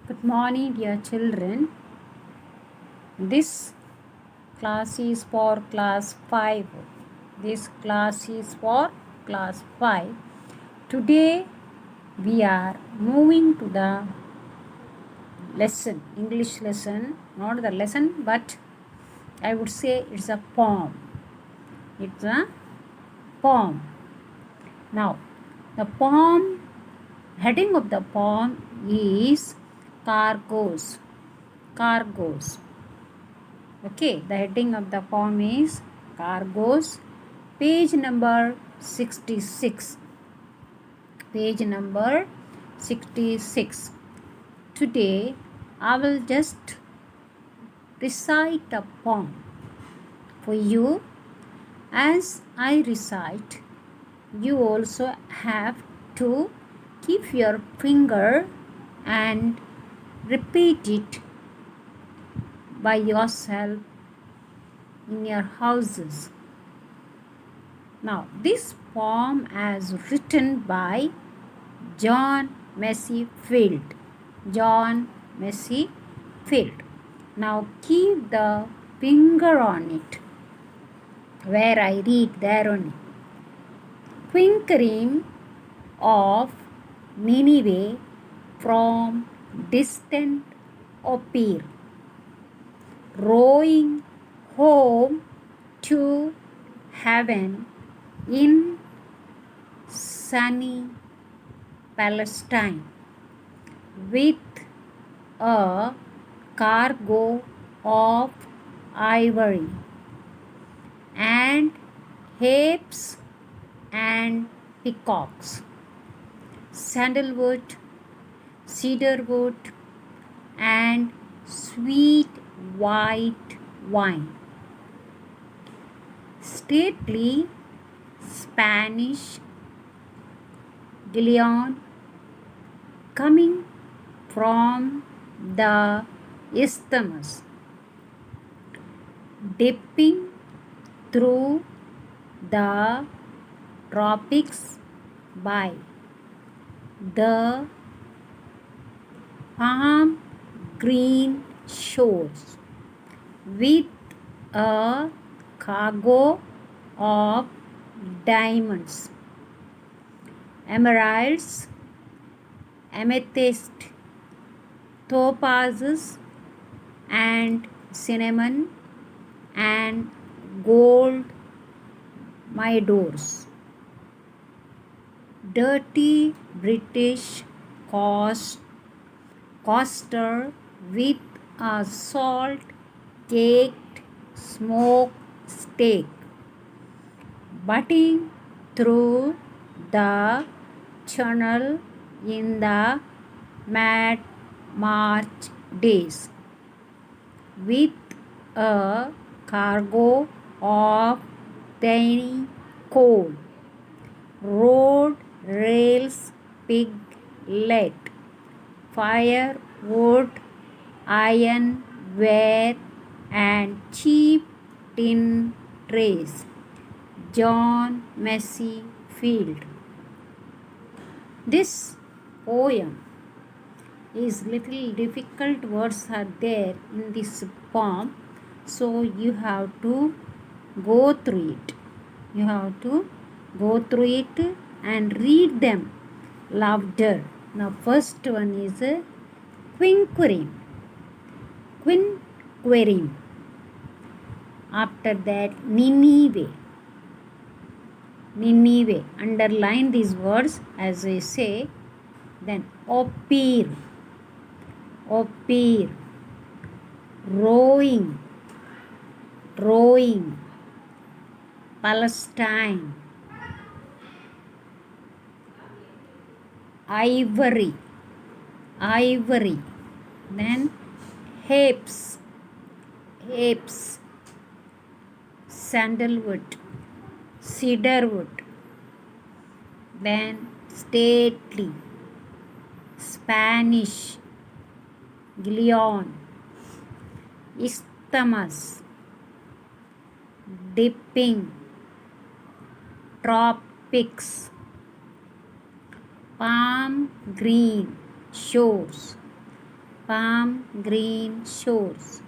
Good morning, dear children. This class is for class 5. This class is for class 5. Today we are moving to the lesson, English lesson, not the lesson, but I would say it's a poem. It's a poem. Now, the poem, heading of the poem is cargoes. Cargoes. Okay, the heading of the poem is Cargoes, page number 66. Page number 66. Today, I will just recite a poem for you. As I recite, you also have to keep your finger and repeat it by yourself in your houses. Now, this poem is written by John Massey Field. John Massey Field. Now, keep the finger on it. Where I read, there only. Twinkling of Nineveh from distant appear, rowing home to heaven in sunny Palestine with a cargo of ivory and apes and peacocks, sandalwood, cedarwood, and sweet white wine. Stately Spanish galleon coming from the isthmus, dipping through the tropics by the palm green shores with a cargo of diamonds, emeralds, amethyst, topazes, and cinnamon and gold midors. Dirty British coaster with a salt caked smoke steak, butting through the channel in the mad March days with a cargo of tiny coal, road rails, pig lead, firewood, ironware, and cheap tin trays. John Massey Field. This poem is little difficult words are there in this poem, so you have to go through it. You have to go through it and read them louder. Now, first one is quinquirim. Quinquirim. After that, Nineveh. Nineveh. Underline these words as I say. Then Opir. Opir. Rowing. Rowing. Palestine. Ivory. Ivory. Then apes. Apes. Sandalwood. Cedarwood. Then stately. Spanish. Galleon. Isthmus. Dipping. Tropics. Palm green shores palm green shores,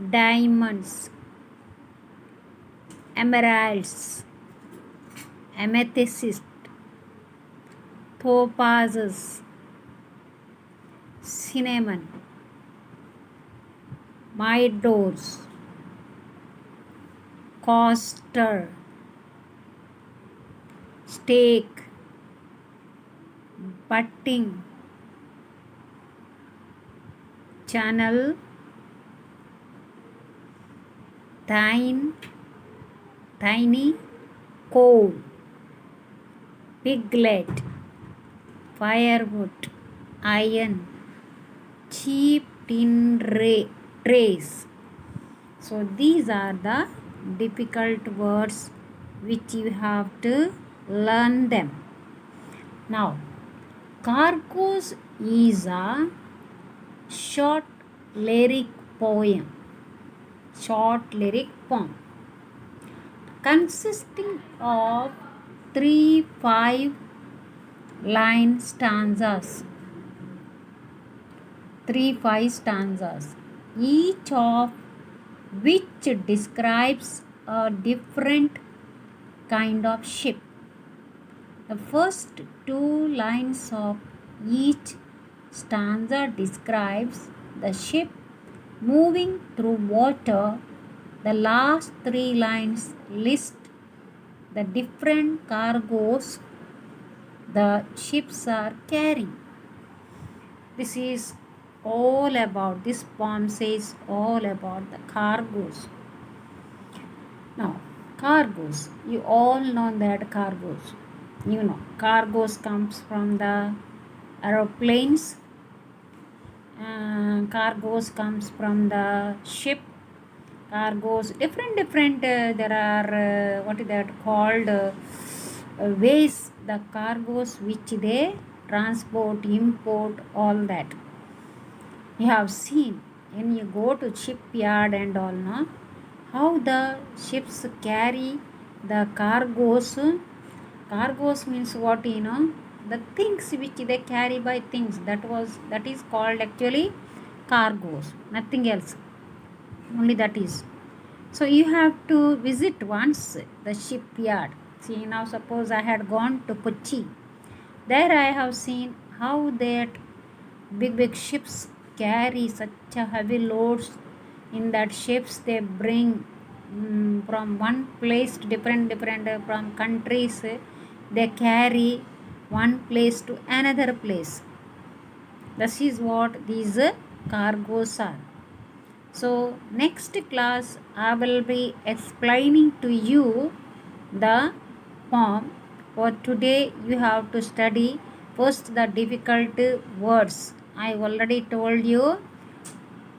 diamonds, emeralds, amethyst, topazes, cinnamon, midores, coster, steak, butting, channel, tiny, coal, piglet, firewood, iron, cheap tin trays. So these are the difficult words which you have to learn them. Now, Cargos is a short lyric poem consisting of 3 5 line stanzas, each of which describes a different kind of ship. The first 2 lines of each stanza describes the ship moving through water. The last 3 lines list the different cargoes the ships are carrying. This poem says all about the cargoes. Now, cargoes, you all know that cargoes. Cargoes comes from the aeroplanes. Cargoes comes from the ship. Cargoes, different there are what is that called ways the cargoes which they transport, import, all that. You have seen when you go to shipyard and all, no? How the ships carry the cargoes. Cargoes means what, the things which they carry by things. That is called actually cargoes, nothing else, only that is. So you have to visit once the shipyard. See, now suppose I had gone to Kochi. There I have seen how that big ships carry such a heavy loads. In that ships they bring from one place to different from countries. They carry one place to another place. This is what these cargoes are. So next class I will be explaining to you the poem. For today you have to study first the difficult words. I already told you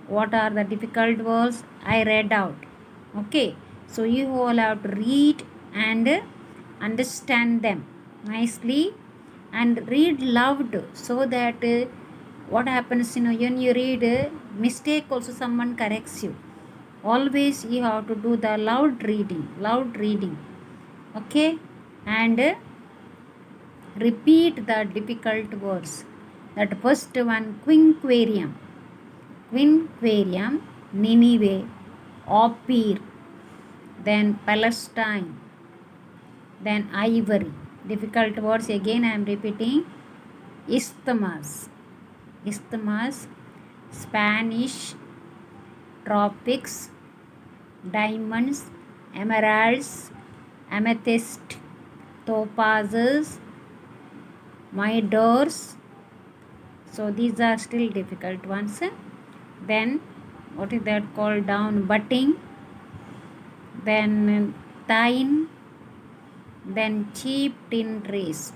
what are the difficult words I read out. Okay, so you all have to read and understand them nicely and read loud, so that what happens, when you read mistake also someone corrects you. Always you have to do the loud reading. Okay, and repeat the difficult words. That first one, quinquarium, Nineveh, Ophir, then Palestine, then ivory. Difficult words again I am repeating. Isthmus, Spanish, tropics, diamonds, emeralds, amethyst, topazes, midores. So these are still difficult ones. Then what is that called, down butting, then thine, then cheap tin trays.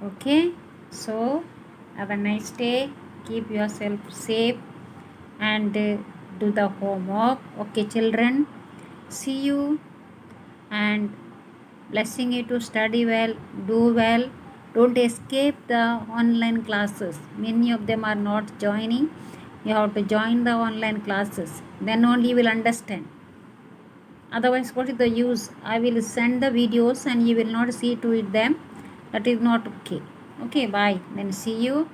Okay, so have a nice day, keep yourself safe and do the homework. Okay children, see you and blessing you to study well, do well. Don't escape the online classes. Many of them are not joining. You have to join the online classes, then only you will understand. Otherwise, what is the use? I will send the videos and you will not see to it them. That is not okay. Okay, bye. Then see you.